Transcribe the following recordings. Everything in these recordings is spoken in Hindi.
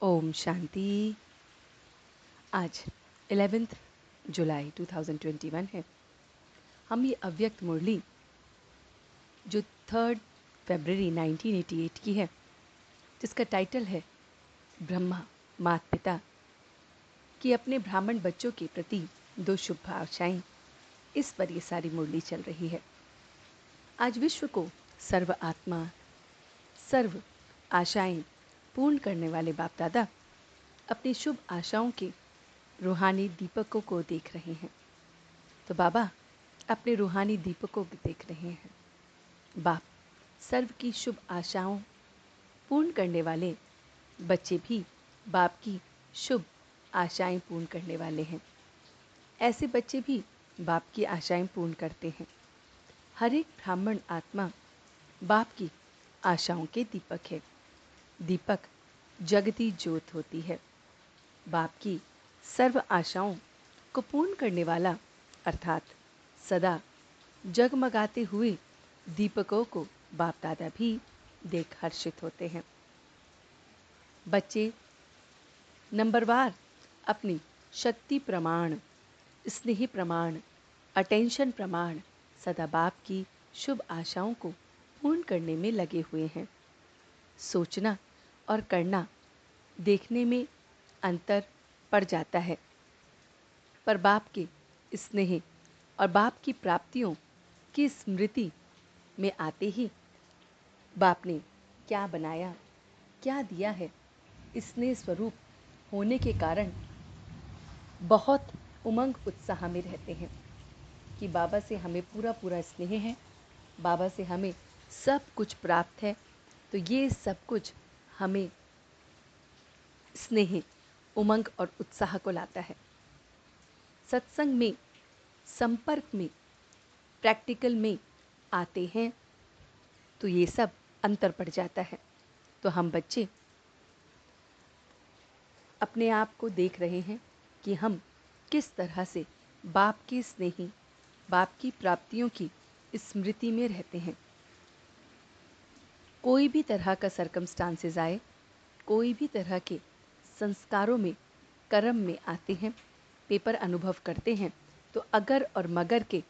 ओम शांति। आज 11 जुलाई 2021 है। हम ये अव्यक्त मुरली जो 3 फरवरी 1988 की है, जिसका टाइटल है ब्रह्मा माता पिता की अपने ब्राह्मण बच्चों के प्रति 2 शुभ आशाएं, इस पर ये सारी मुरली चल रही है। आज विश्व को सर्व आत्मा सर्व आशाएं पूर्ण करने वाले बाप दादा अपनी शुभ आशाओं के रूहानी दीपकों को देख रहे हैं। तो बाबा अपने रूहानी दीपकों को देख रहे हैं। बाप सर्व की शुभ आशाओं पूर्ण करने वाले बच्चे भी बाप की शुभ आशाएं पूर्ण करने वाले हैं। ऐसे बच्चे भी बाप की आशाएं पूर्ण करते हैं। हर एक ब्राह्मण आत्मा बाप की आशाओं के दीपक है। दीपक जगती ज्योत होती है। बाप की सर्व आशाओं को पूर्ण करने वाला अर्थात सदा जगमगाते हुए दीपकों को बाप दादा भी देख हर्षित होते हैं। बच्चे नंबरवार अपनी शक्ति प्रमाण, स्नेह प्रमाण, अटेंशन प्रमाण सदा बाप की शुभ आशाओं को पूर्ण करने में लगे हुए हैं। सोचना और करना देखने में अंतर पड़ जाता है, पर बाप के स्नेह और बाप की प्राप्तियों की स्मृति में आते ही बाप ने क्या बनाया, क्या दिया है, स्नेह स्वरूप होने के कारण बहुत उमंग उत्साह में रहते हैं कि बाबा से हमें पूरा पूरा स्नेह है, बाबा से हमें सब कुछ प्राप्त है। तो ये सब कुछ हमें स्नेह, उमंग और उत्साह को लाता है। सत्संग में, संपर्क में, प्रैक्टिकल में आते हैं तो ये सब अंतर पड़ जाता है। तो हम बच्चे अपने आप को देख रहे हैं कि हम किस तरह से बाप के स्नेही, बाप की प्राप्तियों की स्मृति में रहते हैं। कोई भी तरह का सर्कमस्टांसेस आए, कोई भी तरह के संस्कारों में, कर्म में आते हैं, पेपर अनुभव करते हैं तो अगर और मगर के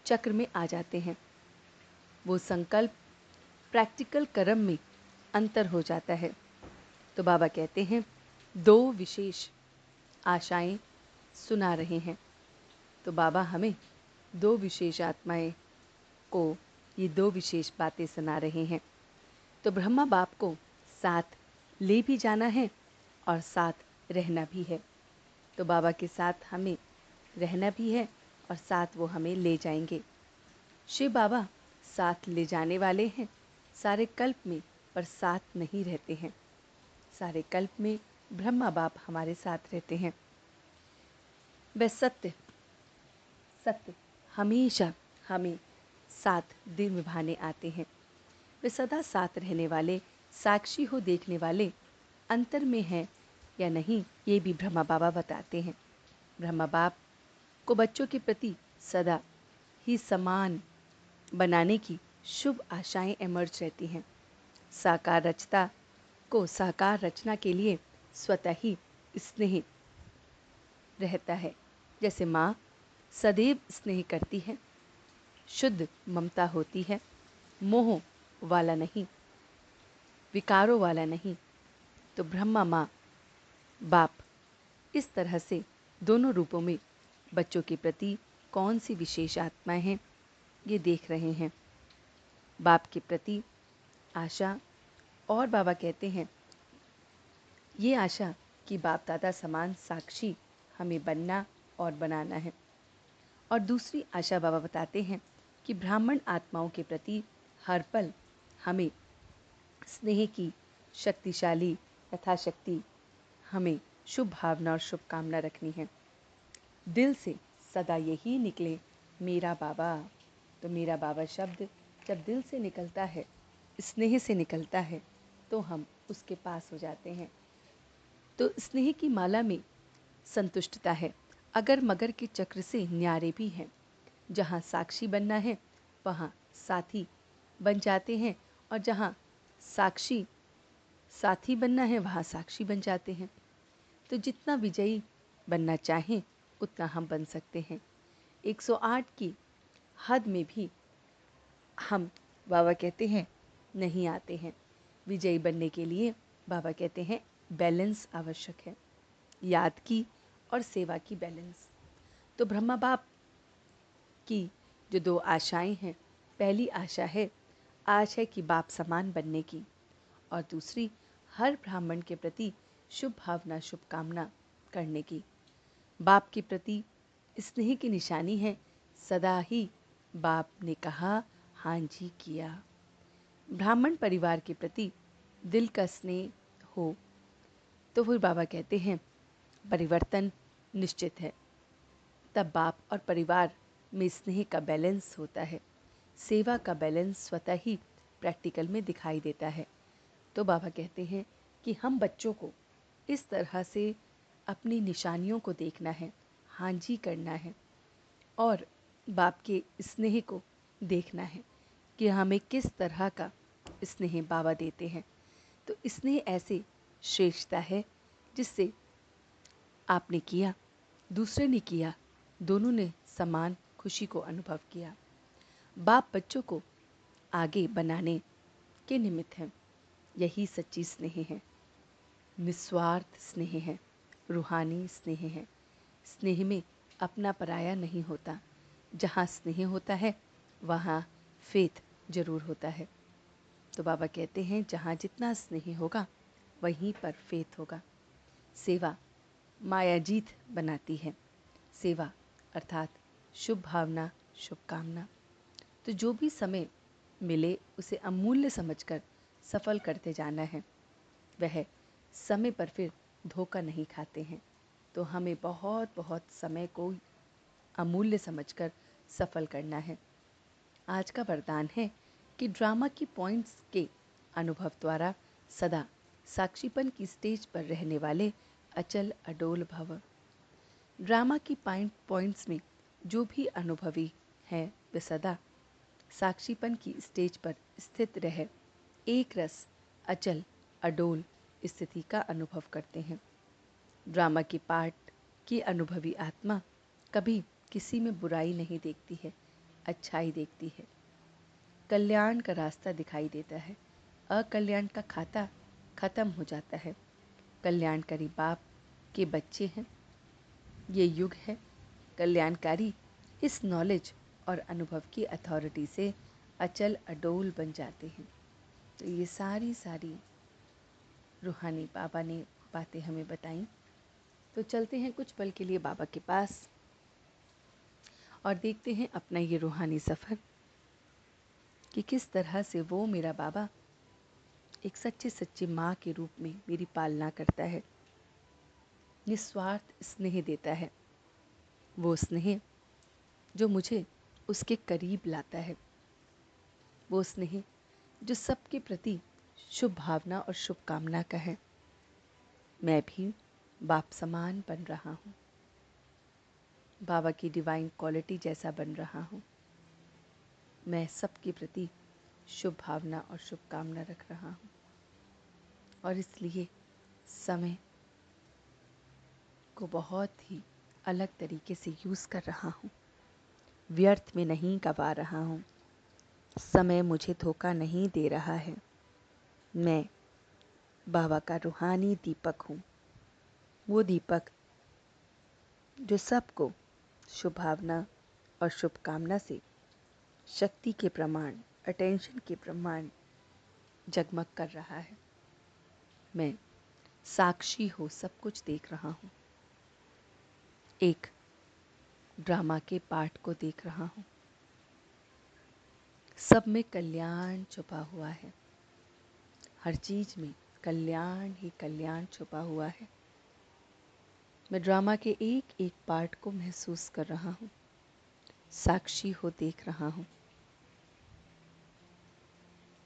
चक्र में आ जाते हैं। वो संकल्प प्रैक्टिकल कर्म में अंतर हो जाता है। तो बाबा कहते हैं 2 विशेष आशाएं सुना रहे हैं। तो बाबा हमें 2 विशेष आत्माएं को ये 2 विशेष बातें सुना रहे हैं। तो ब्रह्मा बाप को साथ ले भी जाना है और साथ रहना भी है। तो बाबा के साथ हमें रहना भी है और साथ वो हमें ले जाएंगे। शिव बाबा साथ ले जाने वाले हैं सारे कल्प में, पर साथ नहीं रहते हैं। सारे कल्प में ब्रह्मा बाप हमारे साथ रहते हैं। वह सत्य सत्य हमेशा हमें साथ दिन निभाने आते हैं। वे सदा साथ रहने वाले, साक्षी हो देखने वाले, अंतर में है या नहीं ये भी ब्रह्मा बाबा बताते हैं। ब्रह्मा बाप को बच्चों के प्रति सदा ही समान बनाने की शुभ आशाएं इमर्ज रहती हैं। साकार रचता को साकार रचना के लिए स्वतः ही स्नेह रहता है। जैसे माँ सदैव स्नेह करती है, शुद्ध ममता होती है, मोह वाला नहीं, विकारों वाला नहीं। तो ब्रह्मा माँ बाप इस तरह से दोनों रूपों में बच्चों के प्रति कौन सी विशेष आत्माएं हैं ये देख रहे हैं। बाप के प्रति आशा, और बाबा कहते हैं ये आशा कि बाप दादा समान साक्षी हमें बनना और बनाना है। और दूसरी आशा बाबा बताते हैं कि ब्राह्मण आत्माओं के प्रति हर पल हमें स्नेह की शक्तिशाली यथाशक्ति हमें शुभ भावना और शुभकामना रखनी है। दिल से सदा यही निकले मेरा बाबा। तो मेरा बाबा शब्द जब दिल से निकलता है, स्नेह से निकलता है, तो हम उसके पास हो जाते हैं। तो स्नेह की माला में संतुष्टता है। अगर मगर के चक्र से न्यारे भी हैं। जहाँ साक्षी बनना है वहाँ साथी बन जाते हैं, और जहाँ साक्षी साथी बनना है वहाँ साक्षी बन जाते हैं। तो जितना विजयी बनना चाहें उतना हम बन सकते हैं। 108 की हद में भी हम, बाबा कहते हैं, नहीं आते हैं। विजयी बनने के लिए बाबा कहते हैं बैलेंस आवश्यक है, याद की और सेवा की बैलेंस। तो ब्रह्मा बाप की जो 2 आशाएं हैं, पहली आशा है आज है कि बाप समान बनने की, और दूसरी हर ब्राह्मण के प्रति शुभ भावना शुभकामना करने की। बाप के प्रति स्नेह की निशानी है सदा ही बाप ने कहा हाँ जी किया। ब्राह्मण परिवार के प्रति दिल का स्नेह हो तो फिर बाबा कहते हैं परिवर्तन निश्चित है। तब बाप और परिवार में स्नेह का बैलेंस होता है, सेवा का बैलेंस स्वतः ही प्रैक्टिकल में दिखाई देता है। तो बाबा कहते हैं कि हम बच्चों को इस तरह से अपनी निशानियों को देखना है, हाँ जी करना है, और बाप के स्नेह को देखना है कि हमें किस तरह का स्नेह बाबा देते हैं। तो स्नेह ऐसे श्रेष्ठता है जिससे आपने किया, दूसरे ने किया, दोनों ने समान खुशी को अनुभव किया। बाप बच्चों को आगे बनाने के निमित्त हैं। यही सच्ची स्नेह है, निस्वार्थ स्नेह है, रूहानी स्नेह है। स्नेह में अपना पराया नहीं होता। जहाँ स्नेह होता है वहाँ फेथ जरूर होता है। तो बाबा कहते हैं जहाँ जितना स्नेह होगा वहीं पर फेथ होगा। सेवा माया जीत बनाती है। सेवा अर्थात शुभ भावना शुभकामना। तो जो भी समय मिले उसे अमूल्य समझकर सफल करते जाना है। वह समय पर फिर धोखा नहीं खाते हैं। तो हमें बहुत बहुत समय को अमूल्य समझकर सफल करना है। आज का वरदान है कि ड्रामा की पॉइंट्स के अनुभव द्वारा सदा साक्षीपन की स्टेज पर रहने वाले अचल अडोल भव। ड्रामा की पॉइंट्स में जो भी अनुभवी है वे सदा साक्षीपन की स्टेज पर स्थित रह एक रस अचल अडोल स्थिति का अनुभव करते हैं। ड्रामा के पार्ट की अनुभवी आत्मा कभी किसी में बुराई नहीं देखती है, अच्छाई देखती है। कल्याण का रास्ता दिखाई देता है, अकल्याण का खाता खत्म हो जाता है। कल्याणकारी बाप के बच्चे हैं। ये युग है कल्याणकारी इस नॉलेज और अनुभव की अथॉरिटी से अचल अडोल बन जाते हैं। तो ये सारी रूहानी बाबा ने बातें हमें बताई। तो चलते हैं कुछ पल के लिए बाबा के पास और देखते हैं अपना ये रूहानी सफ़र कि किस तरह से वो मेरा बाबा एक सच्ची माँ के रूप में मेरी पालना करता है, निस्वार्थ स्नेह देता है। वो स्नेह जो मुझे उसके करीब लाता है, वो स्नेह जो सबके प्रति शुभ भावना और शुभकामना का है। मैं भी बाप समान बन रहा हूँ, बाबा की डिवाइन क्वालिटी जैसा बन रहा हूँ। मैं सबके प्रति शुभ भावना और शुभकामना रख रहा हूँ और इसलिए समय को बहुत ही अलग तरीके से यूज़ कर रहा हूँ, व्यर्थ में नहीं गवा रहा हूँ। समय मुझे धोखा नहीं दे रहा है। मैं बाबा का रूहानी दीपक हूँ, वो दीपक जो सबको शुभ भावना और शुभकामना से शक्ति के प्रमाण, अटेंशन के प्रमाण जगमग कर रहा है। मैं साक्षी हो सब कुछ देख रहा हूँ, एक ड्रामा के पार्ट को देख रहा हूँ। सब में कल्याण छुपा हुआ है, हर चीज में कल्याण ही कल्याण छुपा हुआ है। मैं ड्रामा के एक एक पार्ट को महसूस कर रहा हूँ, साक्षी हो देख रहा हूँ।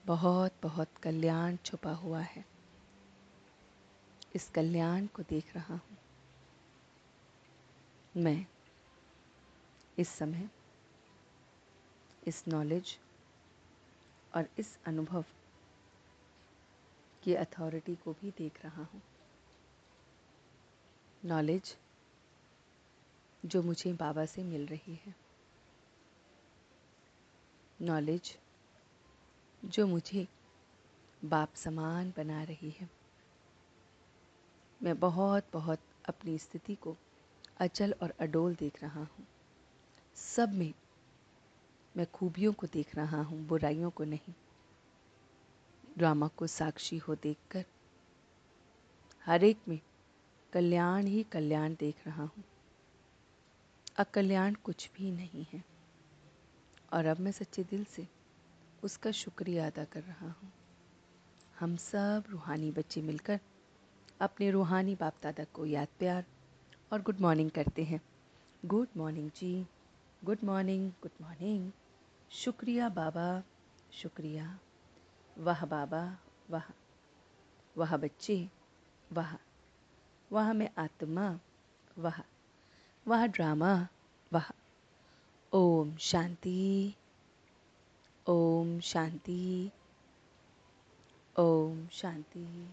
बहुत बहुत कल्याण छुपा हुआ है, इस कल्याण को देख रहा हूँ। मैं इस समय इस नॉलेज और इस अनुभव की अथॉरिटी को भी देख रहा हूँ। नॉलेज जो मुझे बाबा से मिल रही है, नॉलेज जो मुझे बाप समान बना रही है। मैं बहुत बहुत अपनी स्थिति को अचल और अडोल देख रहा हूँ। सब में मैं खूबियों को देख रहा हूँ, बुराइयों को नहीं। ड्रामा को साक्षी हो देखकर हर एक में कल्याण ही कल्याण देख रहा हूँ। अकल्याण कुछ भी नहीं है और अब मैं सच्चे दिल से उसका शुक्रिया अदा कर रहा हूँ। हम सब रूहानी बच्चे मिलकर अपने रूहानी बाप दादा को याद प्यार और गुड मॉर्निंग करते हैं। गुड मॉर्निंग जी, गुड मॉर्निंग, गुड मॉर्निंग। शुक्रिया बाबा, शुक्रिया। वाह बाबा, वाह। वाह बच्चे, वाह। वाह मैं आत्मा, वाह। वाह ड्रामा, वाह। ओम शांति, ओम शांति, ओम शांति।